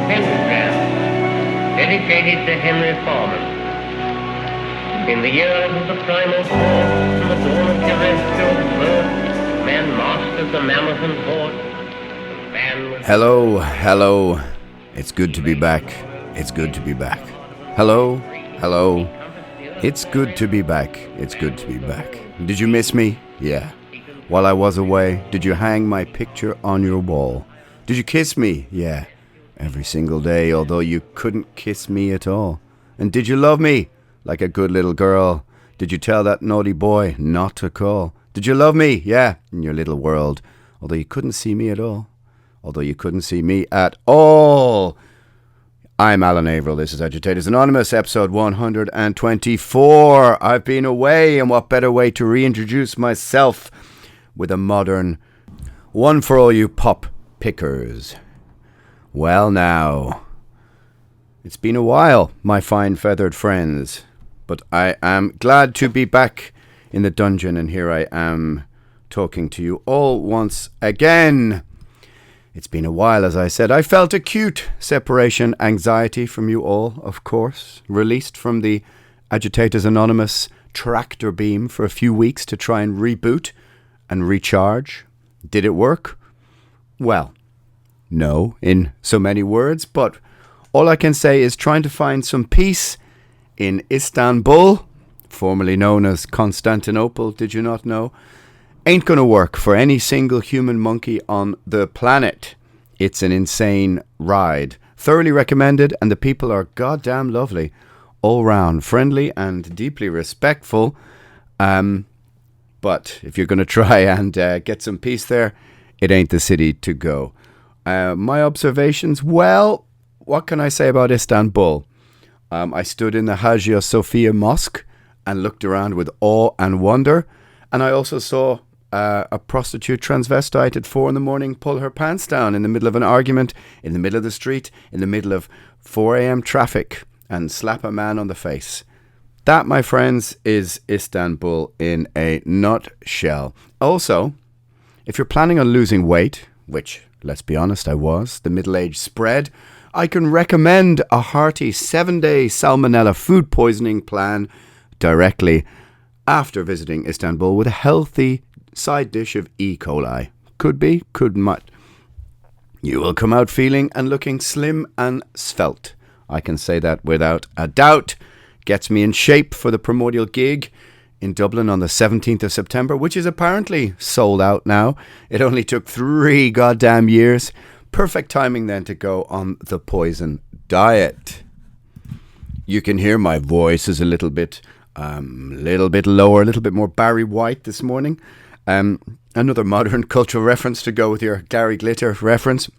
pentagram dedicated to Henry Foreman. In the years of the primal force and the dawn of terrestrial birth, man mastered the mammoth and horse. Man was Hello. It's good to be back. It's good to be back. Hello. It's good to be back. It's good to be back. Did you miss me? Yeah. While I was away, did you hang my picture on your wall? Did you kiss me? Yeah. Every single day, although you couldn't kiss me at all. And did you love me? Like a good little girl. Did you tell that naughty boy not to call? Did you love me? Yeah, in your little world. Although you couldn't see me at all. I'm Alan.averill. This is Agitators Anonymous, episode 124. I've been away, and what better way to reintroduce myself with a modern one for all you pop pickers. Well now, it's been a while, my fine feathered friends, but I am glad to be back in the dungeon, and here I am talking to you all once again. It's been a while, as I said. I felt acute separation anxiety from you all, of course. Released from the Agitators Anonymous tractor beam for a few weeks to try and reboot and recharge. Did it work? Well, no, in so many words, but all I can say is trying to find some peace in Istanbul, formerly known as Constantinople, did you not know? Ain't gonna work for any single human monkey on the planet. It's an insane ride. Thoroughly recommended, and the people are goddamn lovely. All round, friendly and deeply respectful. But if you're gonna try and get some peace there, it ain't the city to go. My observations, well, what can I say about Istanbul? I stood in the Hagia Sophia Mosque and looked around with awe and wonder, and I also saw a prostitute transvestite at 4 a.m. pull her pants down in the middle of an argument, in the middle of the street, in the middle of 4 a.m. traffic, and slap a man on the face. That, my friends, is Istanbul in a nutshell. Also, if you're planning on losing weight, which, let's be honest, I was, the middle-age spread, I can recommend a hearty 7-day salmonella food poisoning plan directly after visiting Istanbul with a healthy side dish of E. coli. Could be, could not. You will come out feeling and looking slim and svelte. I can say that without a doubt. Gets me in shape for the Primordial gig in Dublin on the 17th of September, which is apparently sold out now. It only took 3 goddamn years. Perfect timing then to go on the poison diet. You can hear my voice is a little bit lower, a little bit more Barry White this morning. Another modern cultural reference to go with your Gary Glitter reference.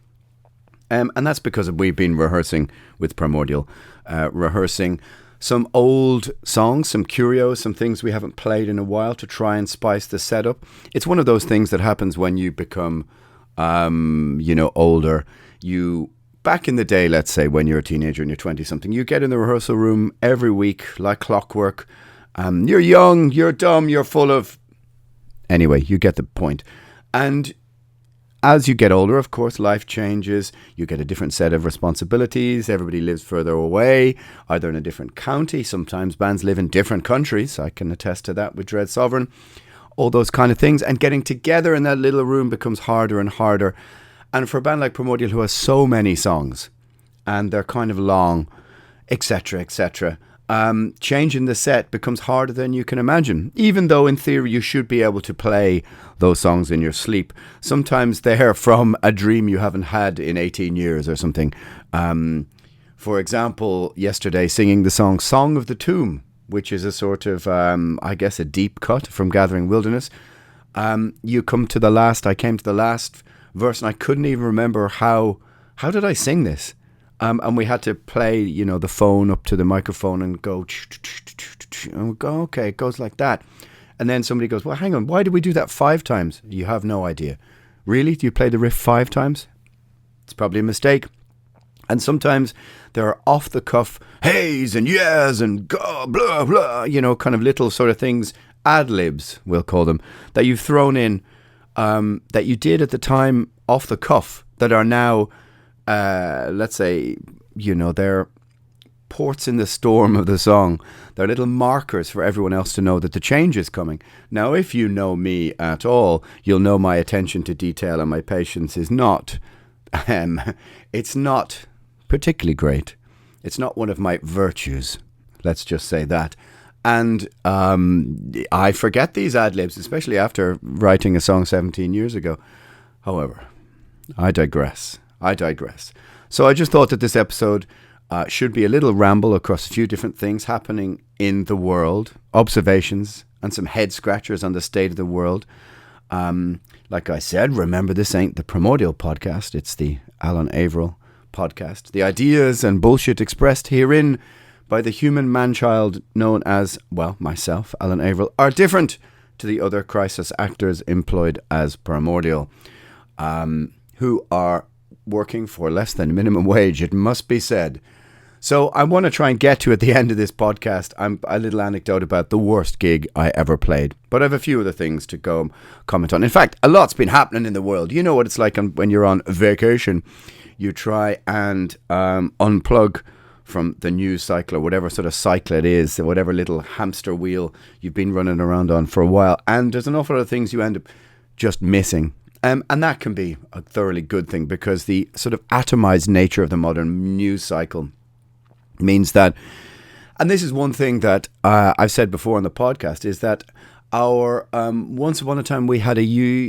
And that's because we've been rehearsing with Primordial, rehearsing some old songs, some curios, some things we haven't played in a while to try and spice the setup. It's one of those things that happens when you become, older. You, back in the day, let's say, when you're a teenager and you're 20-something, you get in the rehearsal room every week like clockwork. You're young, you're dumb, you're full of... Anyway, you get the point. And as you get older, of course, life changes. You get a different set of responsibilities. Everybody lives further away, either in a different county. Sometimes bands live in different countries. I can attest to that with Dread Sovereign. All those kind of things. And getting together in that little room becomes harder and harder. And for a band like Primordial, who has so many songs, and they're kind of long, etc., changing the set becomes harder than you can imagine. Even though in theory you should be able to play those songs in your sleep. Sometimes they're from a dream you haven't had in 18 years or something. For example, yesterday singing the Song of the Tomb, which is a sort of, a deep cut from Gathering Wilderness. You come to the last, I came to the last verse and I couldn't even remember how did I sing this? And we had to play, the phone up to the microphone and go, and we go, okay, it goes like that. And then somebody goes, well, hang on, why did we do that 5 times? You have no idea. Really? Do you play the riff 5 times? It's probably a mistake. And sometimes there are off-the-cuff heys and yes and go, blah, blah, kind of little sort of things, ad-libs, we'll call them, that you've thrown in, that you did at the time off the cuff, that are now let's say, they're ports in the storm of the song. They're little markers for everyone else to know that the change is coming. Now, if you know me at all, you'll know my attention to detail and my patience is not, it's not particularly great. It's not one of my virtues. Let's just say that. And I forget these ad-libs, especially after writing a song 17 years ago. However, I digress. So I just thought that this episode should be a little ramble across a few different things happening in the world, observations, and some head scratchers on the state of the world. Like I said, remember, this ain't the Primordial podcast. It's the Alan.averill podcast. The ideas and bullshit expressed herein by the human man-child known as, well, myself, Alan Averill, are different to the other crisis actors employed as Primordial, who are working for less than minimum wage, it must be said. So I want to try and get to, at the end of this podcast, a little anecdote about the worst gig I ever played. But I have a few other things to go comment on. In fact, a lot's been happening in the world. You know what it's like when you're on vacation. You try and unplug from the news cycle or whatever sort of cycle it is, whatever little hamster wheel you've been running around on for a while. And there's an awful lot of things you end up just missing. And that can be a thoroughly good thing, because the sort of atomized nature of the modern news cycle means that, and this is one thing that I've said before on the podcast, is that our once upon a time we had I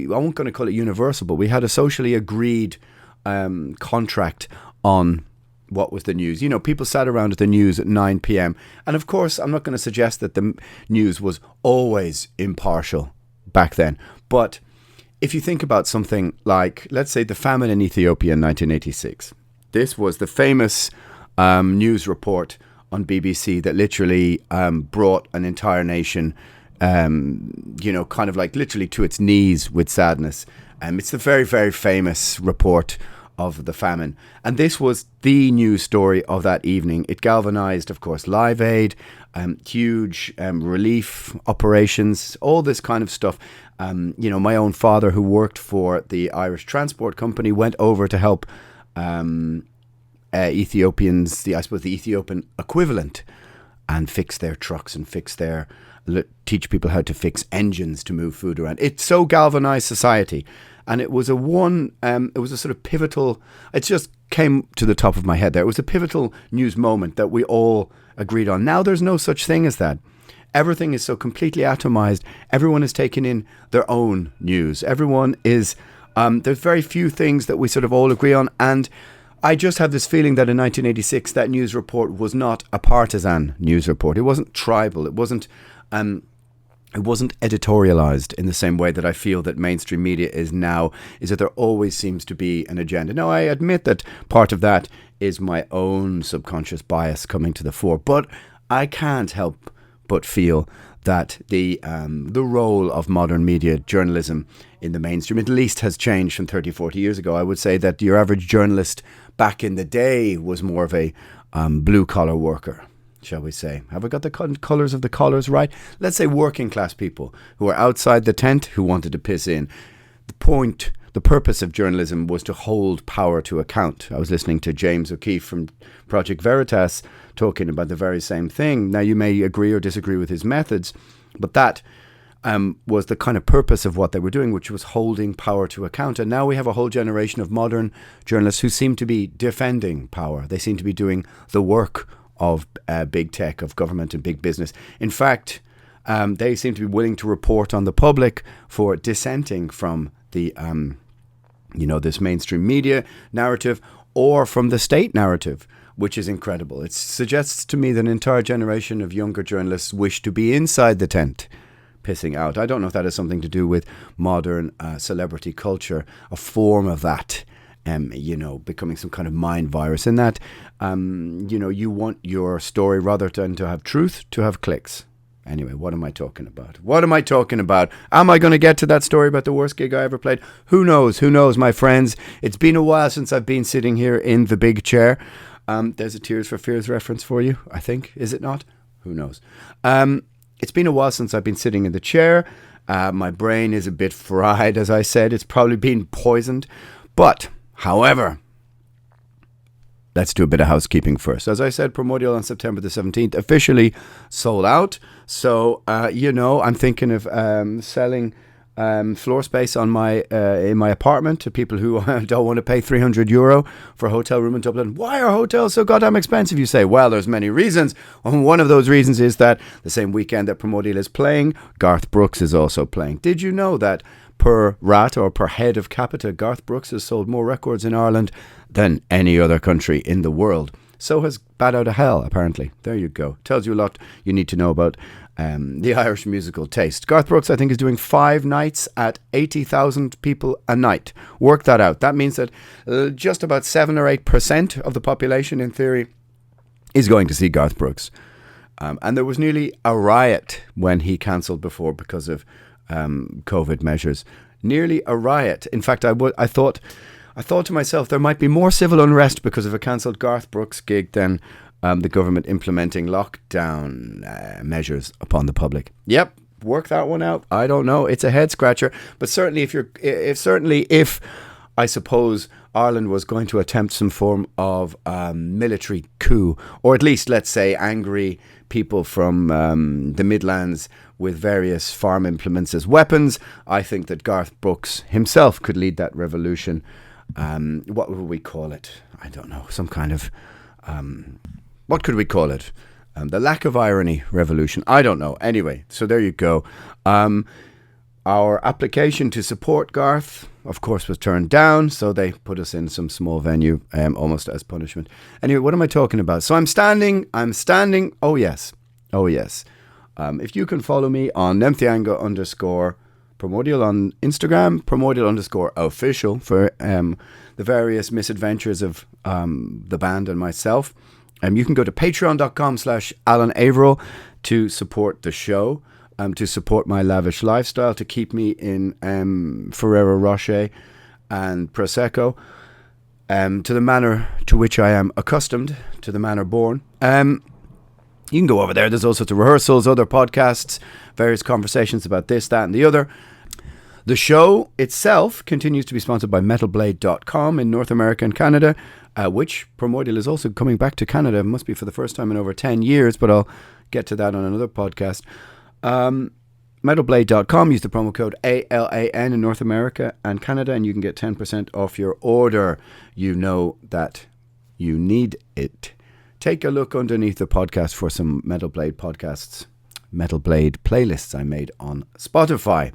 won't going to call it universal, but we had a socially agreed contract on what was the news. People sat around at the news at 9 p.m. And of course, I'm not going to suggest that the news was always impartial back then. But if you think about something like, let's say, the famine in Ethiopia in 1986, this was the famous news report on BBC that literally brought an entire nation, kind of like literally to its knees with sadness. It's the very, very famous report of the famine. And this was the news story of that evening. It galvanized, of course, Live Aid, huge relief operations, all this kind of stuff. My own father, who worked for the Irish Transport Company, went over to help Ethiopians, the Ethiopian equivalent, and fix their trucks and teach people how to fix engines to move food around. It so galvanized society. And it was it was a sort of pivotal, it just came to the top of my head there. It was a pivotal news moment that we all agreed on. Now there's no such thing as that. Everything is so completely atomized. Everyone is taking in their own news. Everyone is, there's very few things that we sort of all agree on. And I just have this feeling that in 1986, that news report was not a partisan news report. It wasn't tribal. It wasn't editorialized in the same way that I feel that mainstream media is now, is that there always seems to be an agenda. Now, I admit that part of that is my own subconscious bias coming to the fore, but I can't help but feel that the role of modern media journalism in the mainstream at least has changed from 30, 40 years ago. I would say that your average journalist back in the day was more of a blue-collar worker, shall we say. Have I got the colours of the collars right? Let's say working class people who are outside the tent who wanted to piss in. The purpose of journalism was to hold power to account. I was listening to James O'Keefe from Project Veritas talking about the very same thing. Now, you may agree or disagree with his methods, but that was the kind of purpose of what they were doing, which was holding power to account. And now we have a whole generation of modern journalists who seem to be defending power. They seem to be doing the work of big tech, of government and big business. In fact, they seem to be willing to report on the public for dissenting from the, this mainstream media narrative or from the state narrative, which is incredible. It suggests to me that an entire generation of younger journalists wish to be inside the tent, pissing out. I don't know if that has something to do with modern celebrity culture, a form of that. Becoming some kind of mind virus in that, you want your story rather than to have truth, to have clicks. Anyway, what am I talking about? Am I going to get to that story about the worst gig I ever played? Who knows, my friends? It's been a while since I've been sitting here in the big chair. There's a Tears for Fears reference for you, I think. Is it not? Who knows? It's been a while since I've been sitting in the chair. My brain is a bit fried, as I said. It's probably been poisoned. But, however, let's do a bit of housekeeping first. As I said, Primordial on September the 17th officially sold out. So, I'm thinking of selling floor space on in my apartment to people who don't want to pay €300 for a hotel room in Dublin. Why are hotels so goddamn expensive, you say? Well, there's many reasons. And one of those reasons is that the same weekend that Primordial is playing, Garth Brooks is also playing. Did you know that per rat or per head of capita, Garth Brooks has sold more records in Ireland than any other country in the world? So has Bat Out of Hell, apparently. There you go. Tells you a lot you need to know about the Irish musical taste. Garth Brooks, I think, is doing 5 nights at 80,000 people a night. Work that out. That means that just about 7 or 8% of the population, in theory, is going to see Garth Brooks. And there was nearly a riot when he cancelled before because of COVID measures. Nearly a riot. In fact, I thought to myself there might be more civil unrest because of a cancelled Garth Brooks gig than the government implementing lockdown measures upon the public. Yep, work that one out. I don't know. It's a head scratcher. But certainly, if I suppose Ireland was going to attempt some form of military coup, or at least, let's say, angry people from the Midlands with various farm implements as weapons, I think that Garth Brooks himself could lead that revolution. What would we call it? I don't know. Some kind of... what could we call it? The lack of irony revolution. I don't know. Anyway, so there you go. Our application to support Garth, of course, was turned down. So they put us in some small venue, almost as punishment. Anyway, what am I talking about? So I'm standing. Oh, yes. If you can follow me on _, Primordial on Instagram, Primordial_official for the various misadventures of the band and myself. You can go to patreon.com/alan.averill to support the show, to support my lavish lifestyle, to keep me in Ferrero Rocher and Prosecco, to the manner to which I am accustomed, to the manner born. You can go over there. There's all sorts of rehearsals, other podcasts, various conversations about this, that, and the other. The show itself continues to be sponsored by metalblade.com in North America and Canada, which Primordial is also coming back to Canada. It must be for the first time in over 10 years, but I'll get to that on another podcast. Metalblade.com, use the promo code ALAN in North America and Canada, and you can get 10% off your order. You know that you need it. Take a look underneath the podcast for some Metal Blade podcasts, Metal Blade playlists I made on Spotify.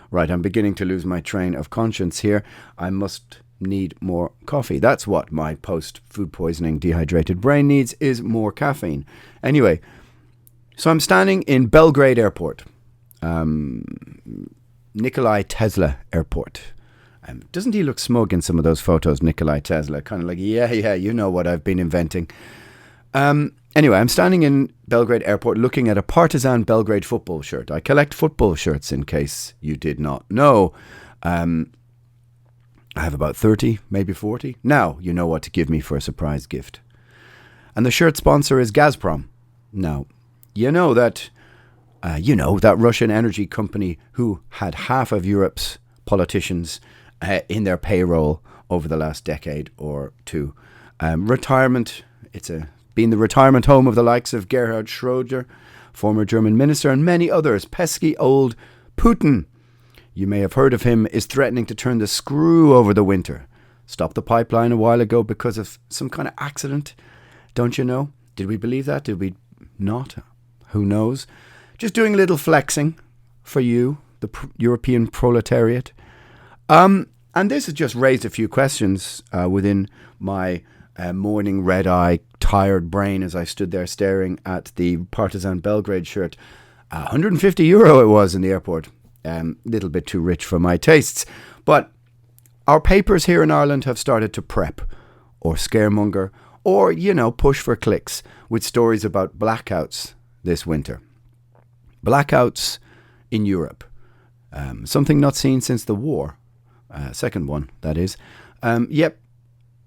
Right, I'm beginning to lose my train of conscience here. I must need more coffee. That's what my post-food poisoning dehydrated brain needs, is more caffeine. Anyway, so I'm standing in Belgrade Airport, Nikolai Tesla Airport. Doesn't he look smug in some of those photos, Nikolai Tesla? Kind of like, yeah, you know what I've been inventing. Anyway, I'm standing in Belgrade Airport looking at a Partizan Belgrade football shirt. I collect football shirts, in case you did not know. I have about 30, maybe 40. Now you know what to give me for a surprise gift. And the shirt sponsor is Gazprom. Now, you know that Russian energy company who had half of Europe's politicians in their payroll over the last decade or two. Retirement, it's been the retirement home of the likes of Gerhard Schröder, former German minister, and many others. Pesky old Putin, you may have heard of him, is threatening to turn the screw over the winter. Stopped the pipeline a while ago because of some kind of accident. Don't you know? Did we believe that? Did we not? Who knows? Just doing a little flexing for you, the European proletariat. And this has just raised a few questions within my morning red-eye, tired brain as I stood there staring at the Partizan Belgrade shirt. €150 it was in the airport. Little bit too rich for my tastes. But our papers here in Ireland have started to prep or scaremonger or, push for clicks with stories about blackouts this winter. Blackouts in Europe. Something not seen since the war. Second one, that is. Yep,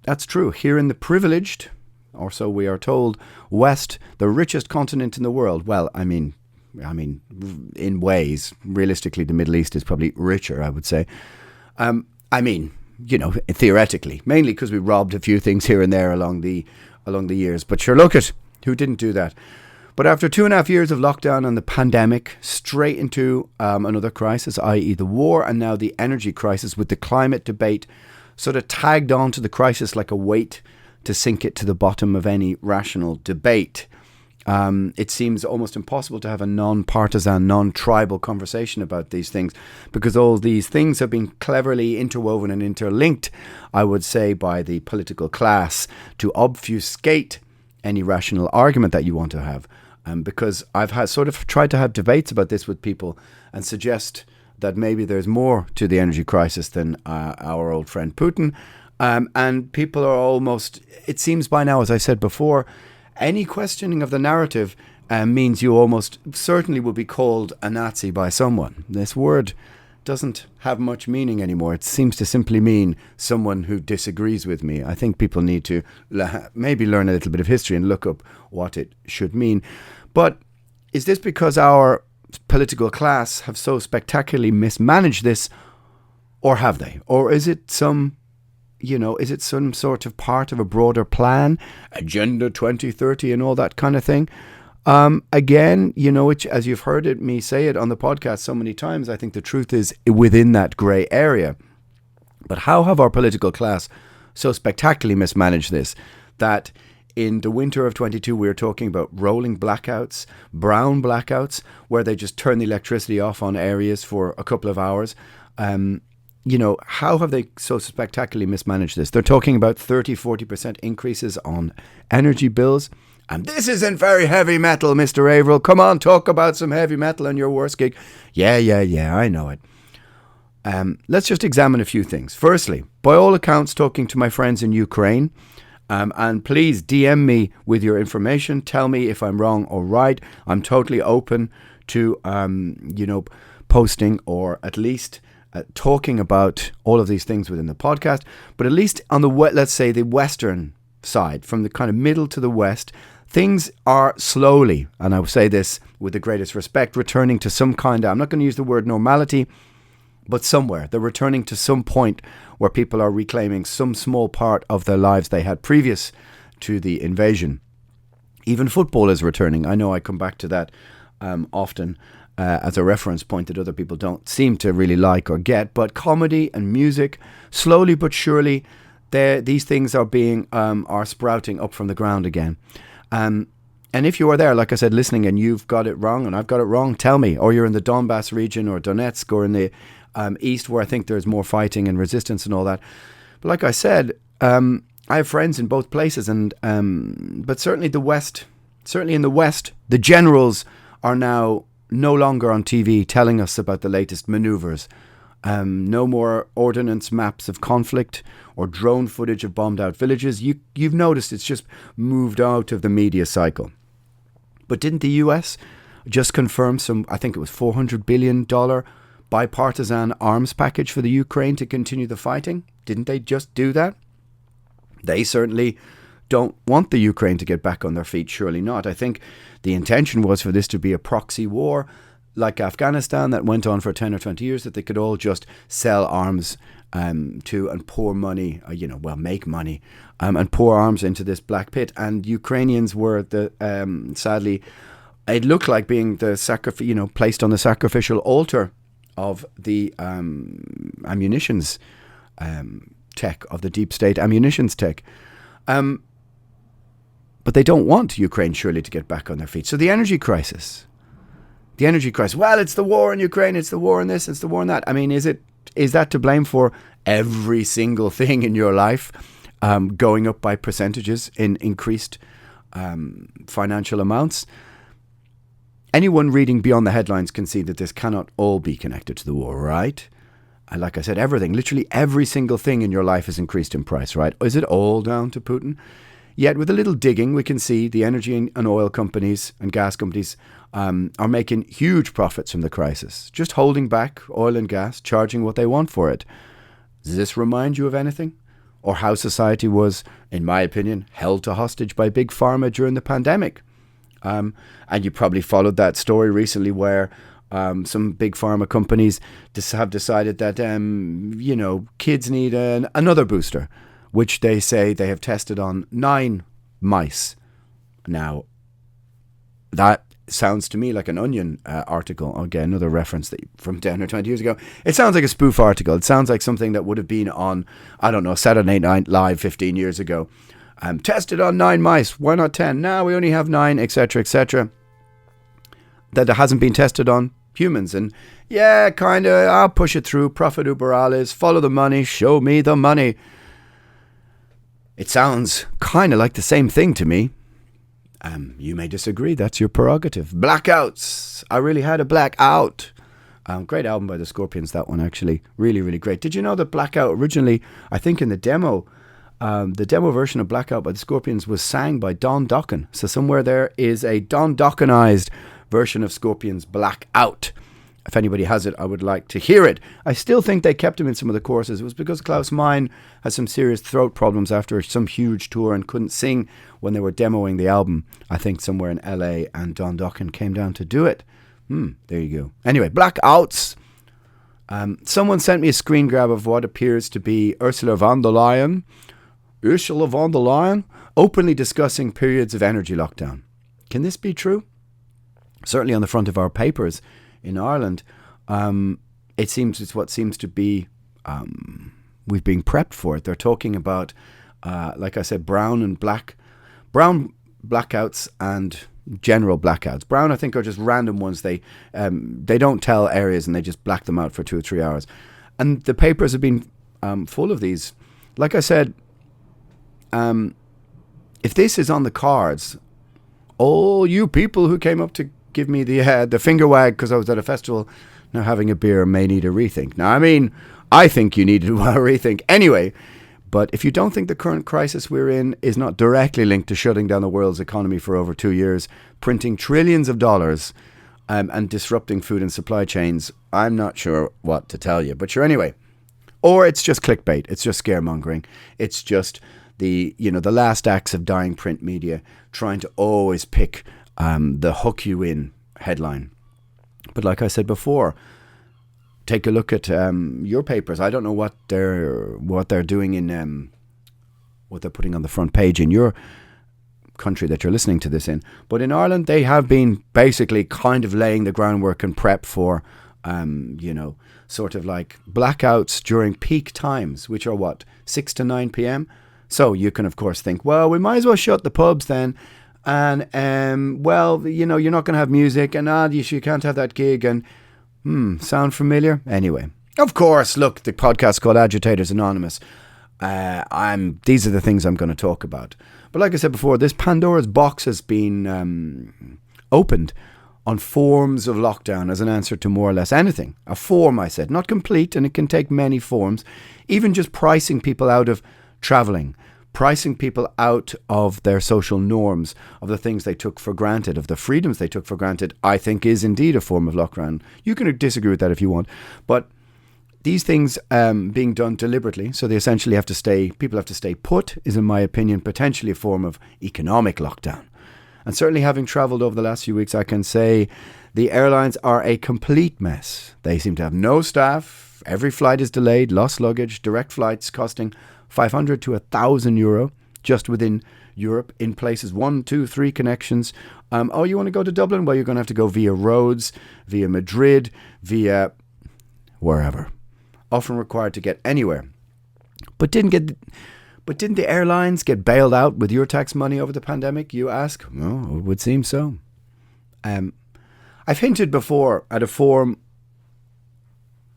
that's true. Here in the privileged, or so we are told, West, the richest continent in the world. Well, I mean, in ways, realistically, the Middle East is probably richer, I would say. theoretically, mainly because we robbed a few things here and there along the years. But sure, look at who didn't do that. But after 2.5 years of lockdown and the pandemic, straight into another crisis, i.e. the war, and now the energy crisis with the climate debate sort of tagged on to the crisis like a weight to sink it to the bottom of any rational debate. It seems almost impossible to have a non-partisan, non-tribal conversation about these things, because all these things have been cleverly interwoven and interlinked, I would say, by the political class to obfuscate any rational argument that you want to have. Because I've sort of tried to have debates about this with people and suggest that maybe there's more to the energy crisis than our old friend Putin. And people are almost, it seems by now, as I said before, any questioning of the narrative means you almost certainly will be called a Nazi by someone. This word doesn't have much meaning anymore. It seems to simply mean someone who disagrees with me. I think people need to maybe learn a little bit of history and look up what it should mean. But is this because our political class have so spectacularly mismanaged this, or have they? Or is it some sort of part of a broader plan, Agenda 2030 and all that kind of thing? Again, as you've heard me say it on the podcast so many times, I think the truth is within that grey area. But how have our political class so spectacularly mismanaged this that in the winter of 22 we were talking about rolling blackouts, brown blackouts, where they just turn the electricity off on areas for a couple of hours? How have they so spectacularly mismanaged this? They're talking about 30-40% increases on energy bills. And this isn't very heavy metal, Mr. Averill. Come on, talk about some heavy metal in your worst gig. Yeah, I know it. Let's just examine a few things. Firstly, by all accounts, talking to my friends in Ukraine, and please DM me with your information. Tell me if I'm wrong or right. I'm totally open to, posting or at least talking about all of these things within the podcast. But at least on let's say the western side, from the kind of middle to the west, things are slowly, and I will say this with the greatest respect, returning to some kind of, I'm not going to use the word normality, but somewhere. They're returning to some point where people are reclaiming some small part of their lives they had previous to the invasion. Even football is returning. I know I come back to that often as a reference point that other people don't seem to really like or get. But comedy and music, slowly but surely, these things are sprouting up from the ground again. And if you are there, like I said, listening, and you've got it wrong and I've got it wrong, tell me. Or you're in the Donbass region or Donetsk or in the east, where I think there's more fighting and resistance and all that. But like I said, I have friends in both places, and but certainly in the West, the generals are now no longer on TV telling us about the latest maneuvers. No more ordinance maps of conflict or drone footage of bombed out villages. You've noticed it's just moved out of the media cycle. But didn't the US just confirm I think it was $400 billion bipartisan arms package for the Ukraine to continue the fighting? Didn't they just do that? They certainly don't want the Ukraine to get back on their feet, surely not. I think the intention was for this to be a proxy war like Afghanistan that went on for 10 or 20 years, that they could all just sell arms to and pour money, make money and pour arms into this black pit. And Ukrainians were sadly, it looked like being the placed on the sacrificial altar of the ammunitions tech, of the deep state ammunitions tech. But they don't want Ukraine surely to get back on their feet. So the energy crisis, well, it's the war in Ukraine, it's the war in this, it's the war in that. I mean, is that to blame for every single thing in your life going up by percentages in increased financial amounts? Anyone reading beyond the headlines can see that this cannot all be connected to the war, right? And like I said, everything, literally every single thing in your life is increased in price, right? Is it all down to Putin? Yet with a little digging, we can see the energy and oil companies and gas companies are making huge profits from the crisis, just holding back oil and gas, charging what they want for it. Does this remind you of anything? Or how society was, in my opinion, held to hostage by Big Pharma during the pandemic? And you probably followed that story recently where Some big pharma companies have decided that, kids need another booster, which they say they have tested on 9 mice. Now, that sounds to me like an Onion article. Again, another reference from 10 or 20 years ago. It sounds like a spoof article. It sounds like something that would have been on, I don't know, Saturday Night Live 15 years ago. Tested on 9 mice. Why not 10? Now we only have 9, etc., etc. That it hasn't been tested on humans. And yeah, kind of, I'll push it through. Profit uber alles. Follow the money. Show me the money. It sounds kind of like the same thing to me. You may disagree. That's your prerogative. Blackouts. I really had a blackout. Great album by the Scorpions, that one, actually. Really, really great. Did you know that Blackout originally, I think in the demo version of Blackout by the Scorpions was sang by Don Dokken. So somewhere there is a Don Dokkenized version of Scorpions' Blackout. If anybody has it, I would like to hear it. I still think they kept him in some of the choruses. It was because Klaus Meine had some serious throat problems after some huge tour and couldn't sing when they were demoing the album, I think somewhere in LA, and Don Dokken came down to do it. There you go. Anyway, Blackouts. Someone sent me a screen grab of what appears to be Ursula von der Leyen, openly discussing periods of energy lockdown. Can this be true? Certainly on the front of our papers in Ireland, it's what seems to be, we've been prepped for it. They're talking about, like I said, brown blackouts and general blackouts. Brown, I think, are just random ones. They don't tell areas and they just black them out for 2 or 3 hours. And the papers have been full of these. Like I said, if this is on the cards, all you people who came up to give me the finger wag because I was at a festival now having a beer may need a rethink. Now, I mean, I think you need a rethink anyway, but if you don't think the current crisis we're in is not directly linked to shutting down the world's economy for over 2 years, printing trillions of dollars and disrupting food and supply chains, I'm not sure what to tell you. But sure, anyway. Or it's just clickbait. It's just scaremongering. It's just the last acts of dying print media trying to always pick the hook you in headline. But like I said before, take a look at your papers. I don't know what they're doing in what they're putting on the front page in your country that you're listening to this in. But in Ireland, they have been basically kind of laying the groundwork and prep for, sort of like blackouts during peak times, which are 6 to 9 p.m. So you can, of course, think, well, we might as well shut the pubs then. And, you're not going to have music and you can't have that gig and, sound familiar? Anyway, of course, look, the podcast's called Agitators Anonymous. These are the things I'm going to talk about. But like I said before, this Pandora's box has been opened on forms of lockdown as an answer to more or less anything. A form, I said, not complete, and it can take many forms. Even just pricing people out of traveling, pricing people out of their social norms, of the things they took for granted, of the freedoms they took for granted, I think is indeed a form of lockdown. You can disagree with that if you want. But these things being done deliberately, so they essentially people have to stay put, is in my opinion potentially a form of economic lockdown. And certainly having travelled over the last few weeks, I can say the airlines are a complete mess. They seem to have no staff. Every flight is delayed, lost luggage, direct flights costing 500 to 1,000 euro just within Europe in places 1, 2, 3 connections. You want to go to Dublin? Well, you're going to have to go via Rhodes, via Madrid, via wherever. Often required to get anywhere. But didn't the airlines get bailed out with your tax money over the pandemic, you ask? Well, it would seem so. I've hinted before at a form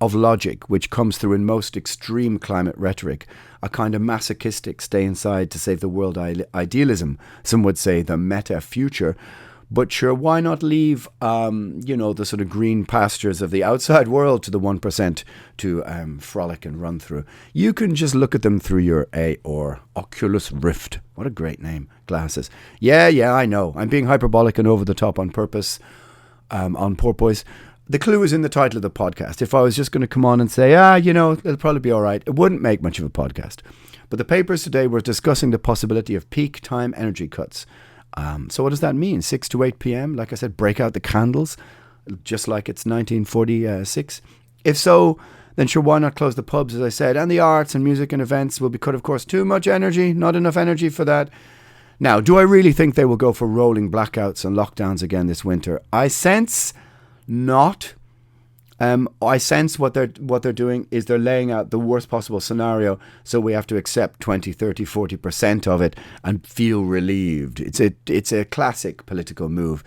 of logic which comes through in most extreme climate rhetoric, a kind of masochistic stay inside to save the world idealism, some would say the meta future. But sure, why not leave, the sort of green pastures of the outside world to the 1% to frolic and run through? You can just look at them through your Oculus Rift. What a great name. Glasses. Yeah, I know. I'm being hyperbolic and over the top on purpose, on porpoise. The clue is in the title of the podcast. If I was just going to come on and say, it'll probably be all right, it wouldn't make much of a podcast. But the papers today were discussing the possibility of peak time energy cuts. So what does that mean? 6 to 8 p.m.? Like I said, break out the candles. just like it's 1946? If so, then sure, why not close the pubs, as I said, and the arts and music and events will be cut, of course. Too much energy, not enough energy for that. Now, do I really think they will go for rolling blackouts and lockdowns again this winter? I sense not. I sense what they're doing is they're laying out the worst possible scenario, so we have to accept 20, 30, 40% of it and feel relieved. It's a classic political move.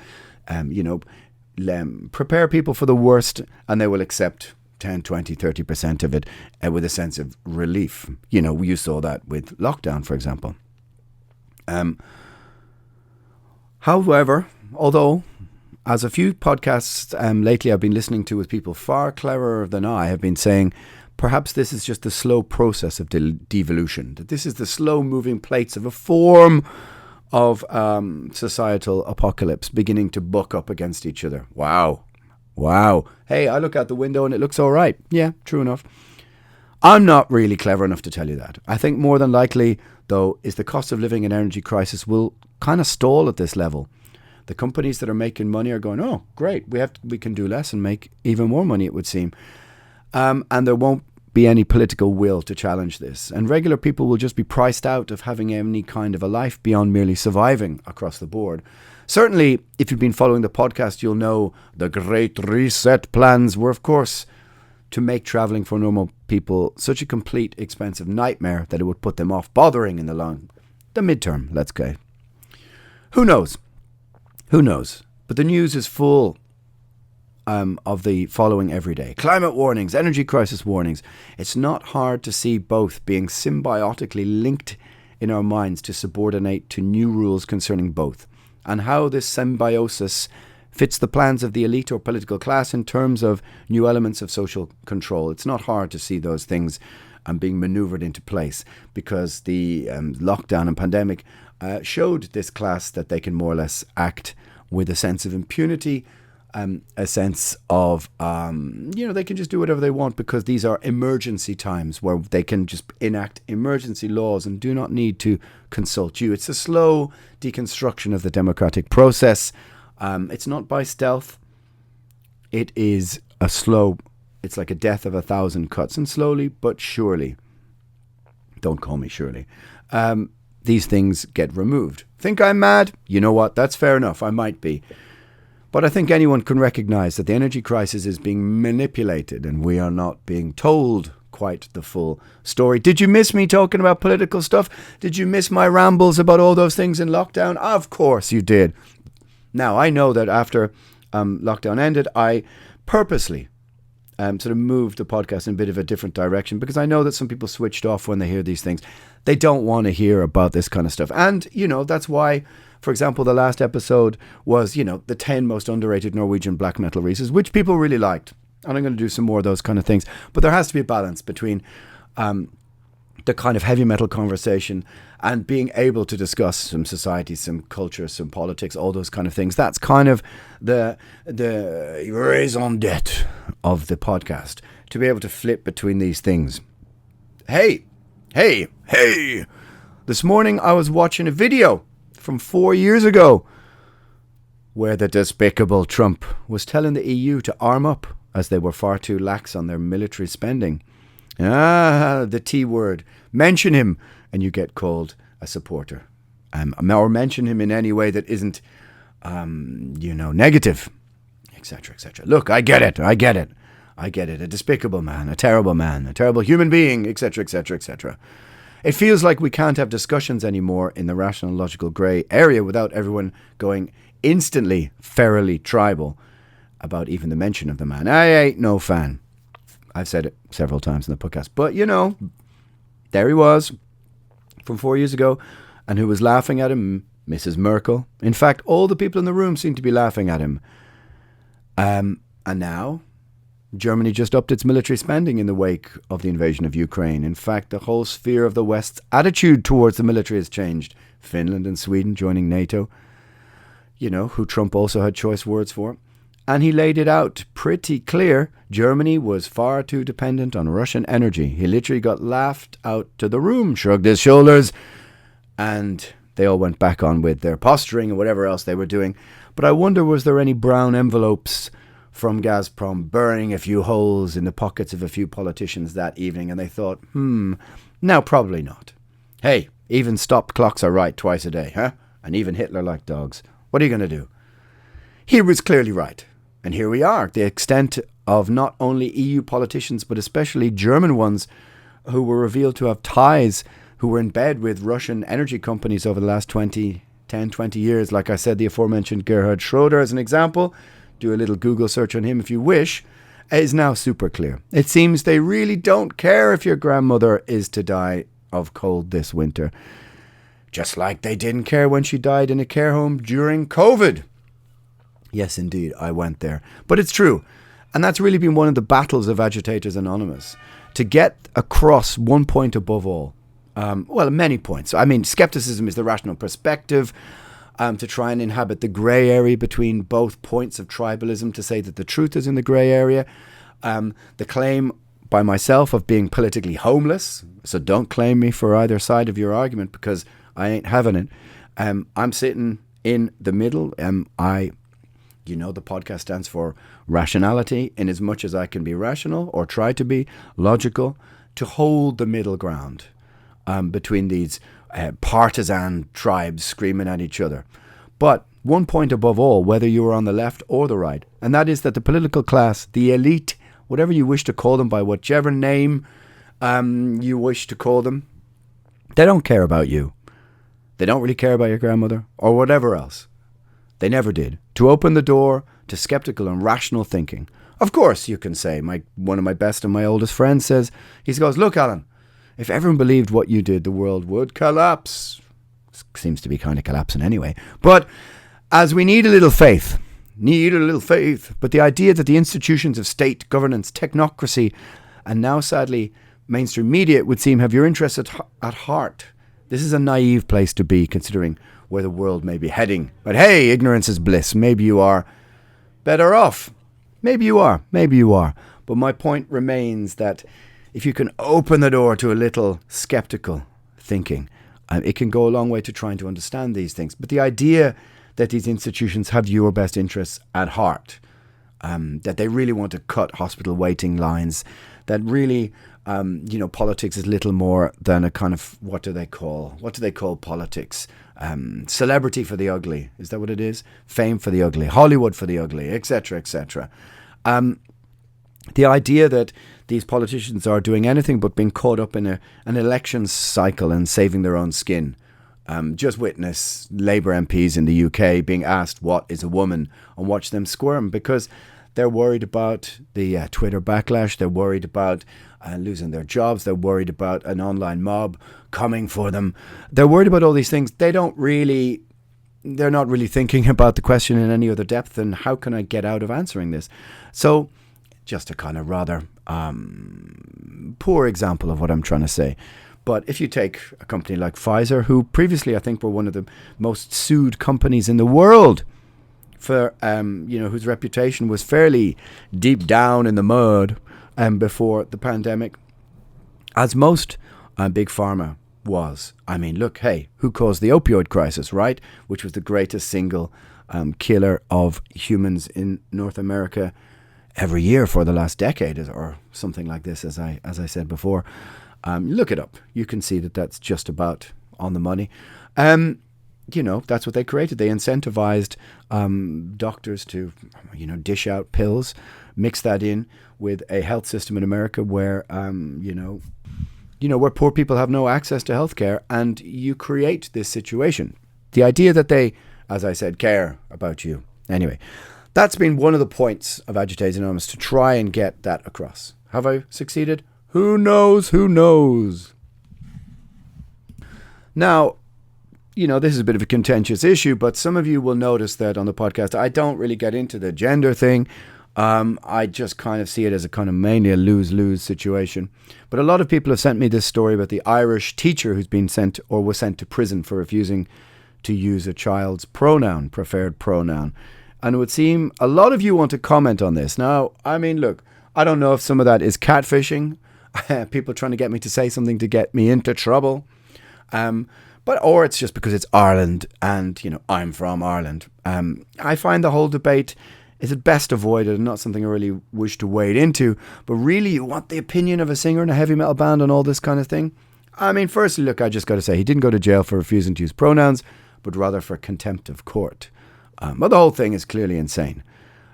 Prepare people for the worst and they will accept 10, 20, 30% of it with a sense of relief. You saw that with lockdown, for example. However, although, as a few podcasts lately I've been listening to with people far cleverer than I have been saying, perhaps this is just the slow process of devolution, that this is the slow moving plates of a form of societal apocalypse beginning to buck up against each other. Wow. Hey, I look out the window and it looks all right. Yeah, true enough. I'm not really clever enough to tell you that. I think more than likely, though, is the cost of living and energy crisis will kind of stall at this level. The companies that are making money are going, oh, great, we can do less and make even more money, it would seem. And there won't be any political will to challenge this. And regular people will just be priced out of having any kind of a life beyond merely surviving across the board. Certainly, if you've been following the podcast, you'll know the Great Reset plans were, of course, to make travelling for normal people such a complete, expensive nightmare that it would put them off bothering in the midterm, let's say. Who knows? But the news is full of the following every day. Climate warnings, energy crisis warnings. It's not hard to see both being symbiotically linked in our minds to subordinate to new rules concerning both, and how this symbiosis fits the plans of the elite or political class in terms of new elements of social control. It's not hard to see those things being manoeuvred into place, because the lockdown and pandemic showed this class that they can more or less act with a sense of impunity, a sense of, they can just do whatever they want, because these are emergency times where they can just enact emergency laws and do not need to consult you. It's a slow deconstruction of the democratic process. It's not by stealth. It is it's like a death of 1,000 cuts, and slowly but surely, don't call me Shirley, these things get removed. Think I'm mad? You know what? That's fair enough. I might be. But I think anyone can recognize that the energy crisis is being manipulated and we are not being told quite the full story. Did you miss me talking about political stuff? Did you miss my rambles about all those things in lockdown? Of course you did. Now, I know that after lockdown ended, I purposely sort of moved the podcast in a bit of a different direction, because I know that some people switched off when they hear these things. They don't want to hear about this kind of stuff. And, that's why, for example, the last episode was, the 10 most underrated Norwegian black metal releases, which people really liked. And I'm going to do some more of those kind of things. But there has to be a balance between the kind of heavy metal conversation and being able to discuss some society, some culture, some politics, all those kind of things. That's kind of the raison d'etre of the podcast, to be able to flip between these things. Hey! This morning I was watching a video from 4 years ago where the despicable Trump was telling the EU to arm up, as they were far too lax on their military spending. The T word. Mention him and you get called a supporter. Or mention him in any way that isn't, negative, etc., etc. Look, I get it. A despicable man, a terrible human being, etc., etc., etc. It feels like we can't have discussions anymore in the rational, logical grey area without everyone going instantly ferally tribal about even the mention of the man. I ain't no fan. I've said it several times in the podcast. But, there he was from 4 years ago, and who was laughing at him? Mrs. Merkel. In fact, all the people in the room seemed to be laughing at him. And now, Germany just upped its military spending in the wake of the invasion of Ukraine. In fact, the whole sphere of the West's attitude towards the military has changed. Finland and Sweden joining NATO, who Trump also had choice words for. And he laid it out pretty clear. Germany was far too dependent on Russian energy. He literally got laughed out to the room, shrugged his shoulders, and they all went back on with their posturing and whatever else they were doing. But I wonder, was there any brown envelopes from Gazprom burning a few holes in the pockets of a few politicians that evening, and they thought, now probably not. Hey, even stopped clocks are right twice a day, huh? And even Hitler liked dogs. What are you going to do? He was clearly right. And here we are, the extent of not only EU politicians, but especially German ones who were revealed to have ties, who were in bed with Russian energy companies over the last 10, 20 years. Like I said, the aforementioned Gerhard Schroeder as an example. Do a little Google search on him if you wish. Is now super clear. It seems they really don't care if your grandmother is to die of cold this winter. Just like they didn't care when she died in a care home during COVID. Yes, indeed, I went there. But it's true. And that's really been one of the battles of Agitators Anonymous. To get across one point above all. Well, many points. I mean, skepticism is the rational perspective. To try and inhabit the grey area between both points of tribalism, to say that the truth is in the grey area. The claim by myself of being politically homeless. So don't claim me for either side of your argument, because I ain't having it. I'm sitting in the middle. The podcast stands for rationality, in as much as I can be rational or try to be logical, to hold the middle ground between these partisan tribes screaming at each other. But one point above all, whether you are on the left or the right, and that is that the political class, the elite, whatever you wish to call them, by whichever name you wish to call them, they don't care about you. They don't really care about your grandmother or whatever else. They never did. To open the door to skeptical and rational thinking. Of course, you can say, one of my best and my oldest friends says, he goes, look, Alan, if everyone believed what you did, the world would collapse. Seems to be kind of collapsing anyway. But as we need a little faith. But the idea that the institutions of state, governance, technocracy, and now sadly mainstream media would seem have your interests at heart. This is a naive place to be, considering where the world may be heading. But hey, ignorance is bliss. Maybe you are better off. Maybe you are. But my point remains that if you can open the door to a little skeptical thinking, it can go a long way to trying to understand these things. But the idea that these institutions have your best interests at heart, that they really want to cut hospital waiting lines, that really, politics is little more than a kind of, what do they call politics? Celebrity for the ugly. Is that what it is? Fame for the ugly. Hollywood for the ugly, etc., etc. The idea that these politicians are doing anything but being caught up in an election cycle and saving their own skin. Just witness Labour MPs in the UK being asked what is a woman and watch them squirm, because they're worried about the Twitter backlash. They're worried about losing their jobs. They're worried about an online mob coming for them. They're worried about all these things. They're not really thinking about the question in any other depth than how can I get out of answering this? So just a kind of rather poor example of what I'm trying to say. But if you take a company like Pfizer, who previously I think were one of the most sued companies in the world, for whose reputation was fairly deep down in the mud before the pandemic, as most big pharma was. I mean, look, hey, who caused the opioid crisis, right? Which was the greatest single killer of humans in North America every year for the last decade, or something like this, as I said before. Look it up. You can see that that's just about on the money. That's what they created. They incentivized doctors to, dish out pills, mix that in with a health system in America where, where poor people have no access to healthcare, and you create this situation. The idea that they, as I said, care about you. Anyway, that's been one of the points of Agitators Anonymous, to try and get that across. Have I succeeded? Who knows? Now, this is a bit of a contentious issue, but some of you will notice that on the podcast, I don't really get into the gender thing. I just kind of see it as a kind of mainly a lose-lose situation. But a lot of people have sent me this story about the Irish teacher who's been sent or was sent to prison for refusing to use a child's preferred pronoun. And it would seem a lot of you want to comment on this. Now, I mean, look, I don't know if some of that is catfishing, people trying to get me to say something to get me into trouble. Or it's just because it's Ireland and, I'm from Ireland. I find the whole debate is at best avoided and not something I really wish to wade into. But really, you want the opinion of a singer in a heavy metal band on all this kind of thing? I mean, firstly, look, I just got to say, he didn't go to jail for refusing to use pronouns, but rather for contempt of court. But the whole thing is clearly insane.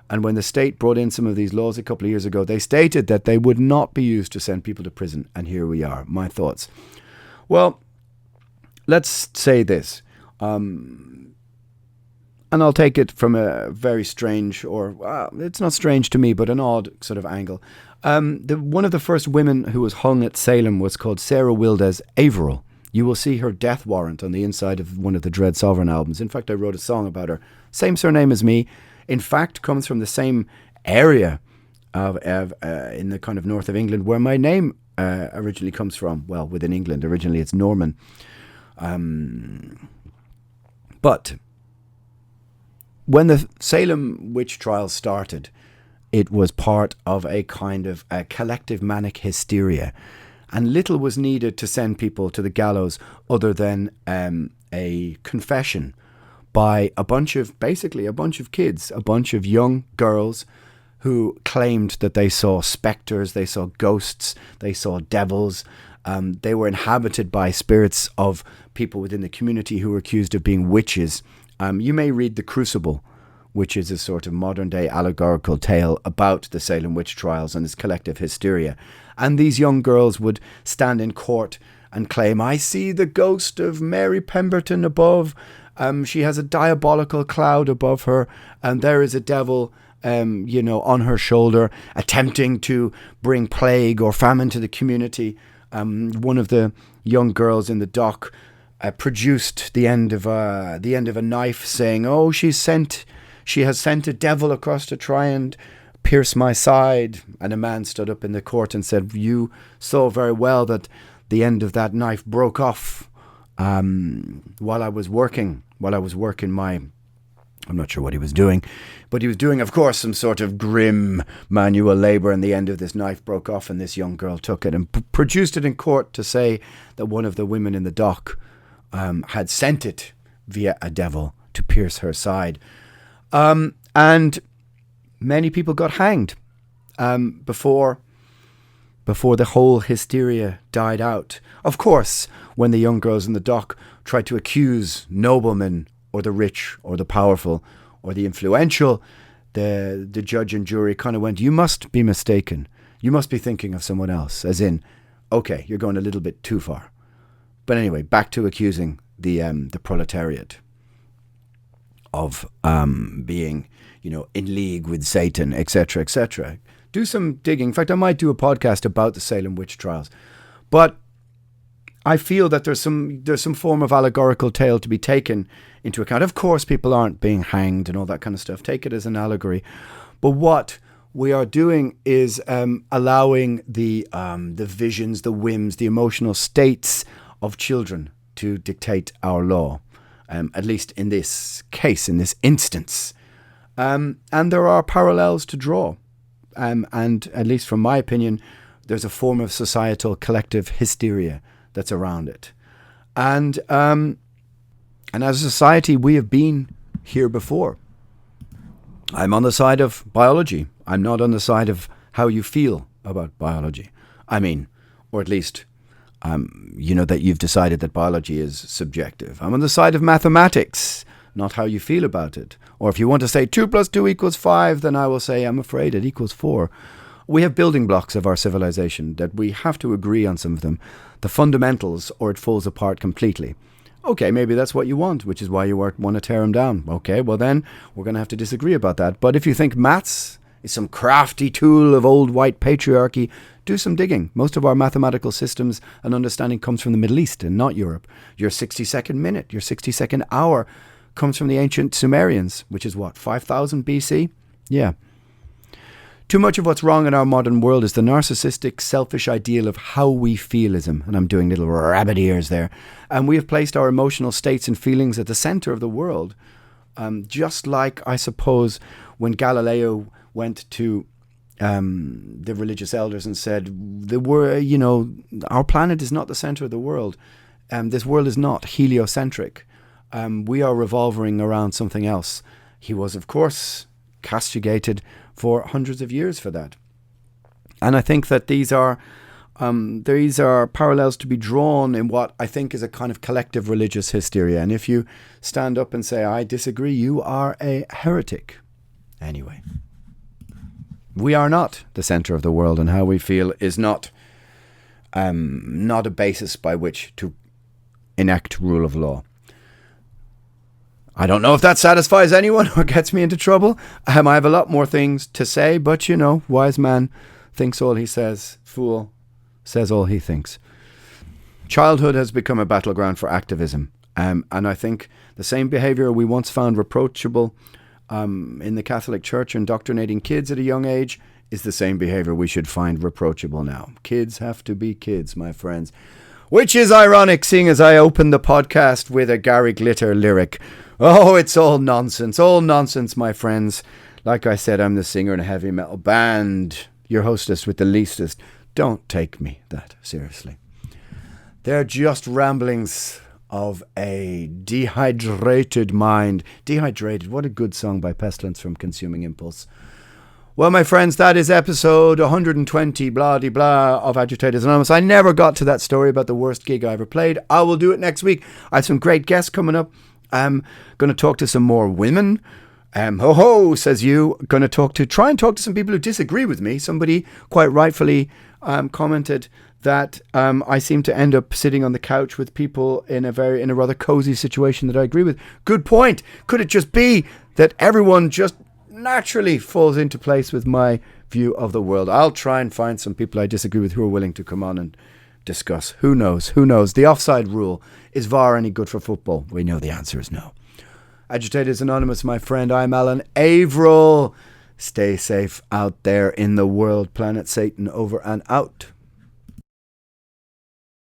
And when the state brought in some of these laws a couple of years ago, they stated that they would not be used to send people to prison. And here we are. My thoughts. Well, let's say this. And I'll take it from a very strange, or it's not strange to me, but an odd sort of angle. One of the first women who was hung at Salem was called Sarah Wildes Averill. You will see her death warrant on the inside of one of the Dread Sovereign albums. In fact, I wrote a song about her. Same surname as me. In fact, comes from the same area in the kind of north of England where my name originally comes from. Well, within England, originally it's Norman. But when the Salem witch trials started, it was part of a kind of a collective manic hysteria. And little was needed to send people to the gallows other than a confession by basically a bunch of kids, a bunch of young girls who claimed that they saw spectres, they saw ghosts, they saw devils. They were inhabited by spirits of people within the community who were accused of being witches. You may read The Crucible, which is a sort of modern-day allegorical tale about the Salem witch trials and its collective hysteria. And these young girls would stand in court and claim, I see the ghost of Mary Pemberton above. She has a diabolical cloud above her, and there is a devil, on her shoulder, attempting to bring plague or famine to the community. One of the young girls in the dock produced the end of a knife, saying, "Oh, she has sent a devil across to try and pierce my side." And a man stood up in the court and said, "You saw very well that the end of that knife broke off while I was working my..." I'm not sure what he was doing, but he was doing, of course, some sort of grim manual labour, and the end of this knife broke off, and this young girl took it and produced it in court to say that one of the women in the dock had sent it via a devil to pierce her side. And many people got hanged before the whole hysteria died out. Of course, when the young girls in the dock tried to accuse noblemen or the rich or the powerful or the influential, the judge and jury kind of went, "You must be mistaken. You must be thinking of someone else." As in, okay, you're going a little bit too far. But anyway, back to accusing the proletariat of being, in league with Satan, etc., etc. Do some digging. In fact, I might do a podcast about the Salem witch trials. But I feel that there's some form of allegorical tale to be taken into account. Of course, people aren't being hanged and all that kind of stuff. Take it as an allegory. But what we are doing is allowing the visions, the whims, the emotional states of children to dictate our law. At least in this case, in this instance. And there are parallels to draw. And at least from my opinion, there's a form of societal collective hysteria that's around it. And as a society, we have been here before. I'm on the side of biology. I'm not on the side of how you feel about biology. I mean, or at least, that you've decided that biology is subjective. I'm on the side of mathematics, not how you feel about it. Or if you want to say 2 + 2 = 5, then I will say, I'm afraid it equals 4. We have building blocks of our civilization that we have to agree on some of them. The fundamentals, or it falls apart completely. Okay, maybe that's what you want, which is why you want to tear them down. Okay, well then, we're going to have to disagree about that. But if you think maths is some crafty tool of old white patriarchy, do some digging. Most of our mathematical systems and understanding comes from the Middle East and not Europe. Your 60-second minute, your 60-second hour comes from the ancient Sumerians, which is what, 5000 BC? Yeah. Too much of what's wrong in our modern world is the narcissistic, selfish ideal of how we feelism. And I'm doing little rabbit ears there. And we have placed our emotional states and feelings at the center of the world. Just like, I suppose, when Galileo went to the religious elders and said, our planet is not the center of the world. This world is not heliocentric. We are revolving around something else. He was, of course, castigated for hundreds of years for that. And I think that these are parallels to be drawn in what I think is a kind of collective religious hysteria. And if you stand up and say, I disagree, you are a heretic. Anyway, we are not the center of the world, and how we feel is not a basis by which to enact rule of law. I don't know if that satisfies anyone or gets me into trouble. I have a lot more things to say, but wise man thinks all he says, fool says all he thinks. Childhood has become a battleground for activism. And I think the same behavior we once found reproachable in the Catholic Church, indoctrinating kids at a young age, is the same behavior we should find reproachable now. Kids have to be kids, my friends. Which is ironic, seeing as I opened the podcast with a Gary Glitter lyric. Oh, it's all nonsense, my friends. Like I said, I'm the singer in a heavy metal band, your hostess with the leastest. Don't take me that seriously. They're just ramblings of a dehydrated mind. Dehydrated, what a good song by Pestilence from Consuming Impulse. Well, my friends, that is episode 120, blah-de-blah, of Agitators Anonymous. I never got to that story about the worst gig I ever played. I will do it next week. I have some great guests coming up. I'm going to talk to some more women. Ho-ho, says you. Going to try and talk to some people who disagree with me. Somebody quite rightfully commented that I seem to end up sitting on the couch with people in a rather cozy situation that I agree with. Good point. Could it just be that everyone just naturally falls into place with my view of the world? I'll try and find some people I disagree with who are willing to come on and discuss. Who knows? The offside rule. Is VAR any good for football? We know the answer is no. Agitators Anonymous, my friend, I'm Alan.averill. Stay safe out there in the world. Planet Satan over and out.